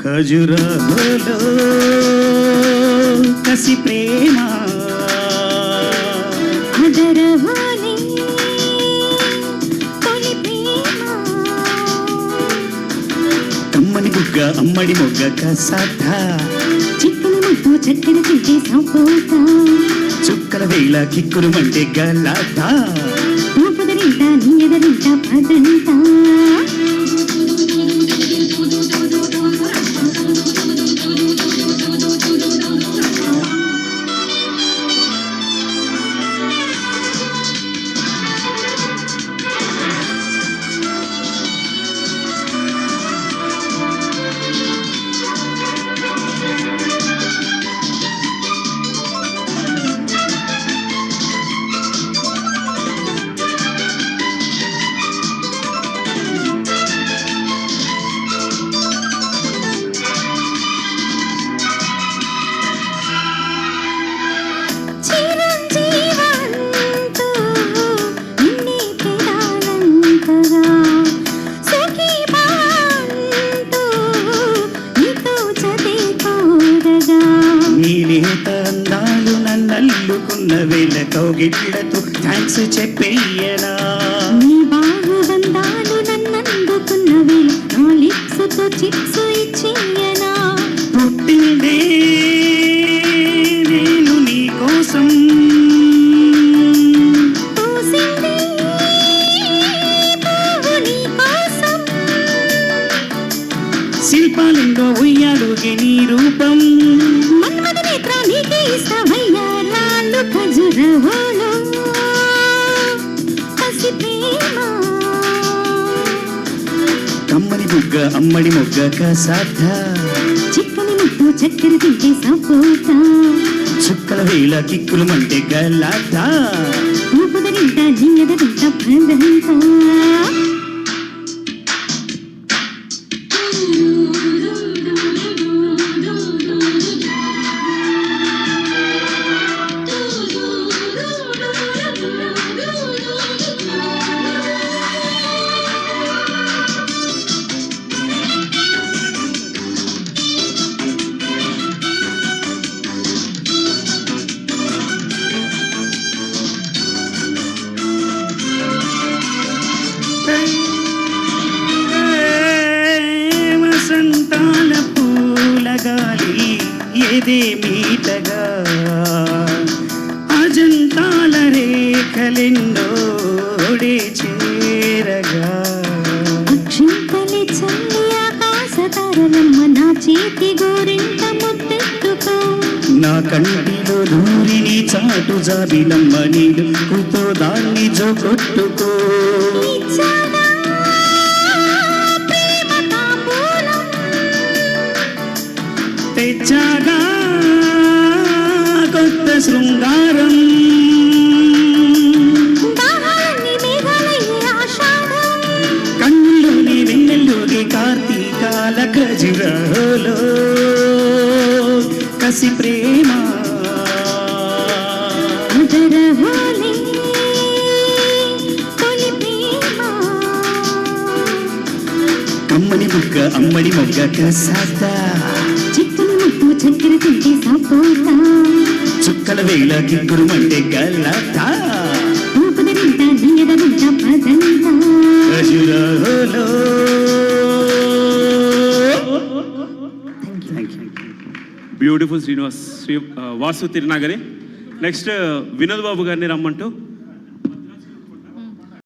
ఖజురాహోలో కసి ప్రేమ అదరవాలే తొలి ప్రేమ కమ్మని బుగ్గ అమ్మడి మొగ్గ కసాధ చిక్కుల ముద్దు చక్కెర తింటే సాపోతా చుక్కల వేళ కిక్కురుమంటే గలాట పొదరింట నీ ఎదరింట పదంతా అందాలు నన్నల్లుకున్న వేళ కౌగిళ్ళతో థ్యాంక్స్ చెప్పేయనా నీ బాహుబంధాలు నన్నందుకున్న వేళ నా లిప్స్తో చిప్స్ ఇచ్చేయనా పుట్టిందే నేను నీ కోసం పూసింది పువ్వు నీ కోసం శిల్పాలెందో ఉయ్యాలుగే నీ రూపం మన్మథ నేత్ర నీకే ఇష్టమయ్యా రాళ్ళు ఖజురహోలో కసి ప్రేమ కమ్మని బుగ్గ అమ్మడి మొగ్గ కసాధ చిక్కని ముద్దు చక్కెర తింటే సపోతా చుక్కల వేళ కిక్కులుమంటే గలాట పొదరింట నీ ఎదరింట పదంతా వసంతాల పూలగాలి ఏదే మీటగా అజంతాల రేఖలెన్నోడే చేరగా అక్షింతలి చల్లి ఆకాశ తారలమ్మ నా చేతి గోరింట ముద్దెత్తుకో నా కంటిలో దూరిని చాటు జాబిలమ్మ నీడుతో దాన్ని జోకొట్టుకో ఇచ్చానా ప్రేమ తాంబూలం తెచ్చాగా కొత్త శృంగారం దాహాలన్నీ మేఘాలయ్యే ఆషాఢం కన్నుల్లోని వెన్నెల్లోని కార్తీకాల ఖజురాహోలో కసి ప్రేమ అదరవాలే తొలి ప్రేమ కమ్మని బుగ్గ అమ్మడి మొగ్గ కసాధ చిక్కుల ముద్దు చక్కెర తింటే సపోతా చుక్కల వేళ కిక్కురుమంటే గలాట పొదరింట నీ ఎదరింట పదంతా ఖజురాహోలో. బ్యూటిఫుల్ శ్రీనివాస్ వాసు తిరునాగరి. నెక్స్ట్ వినోద్ బాబు గారిని రమ్మంటూ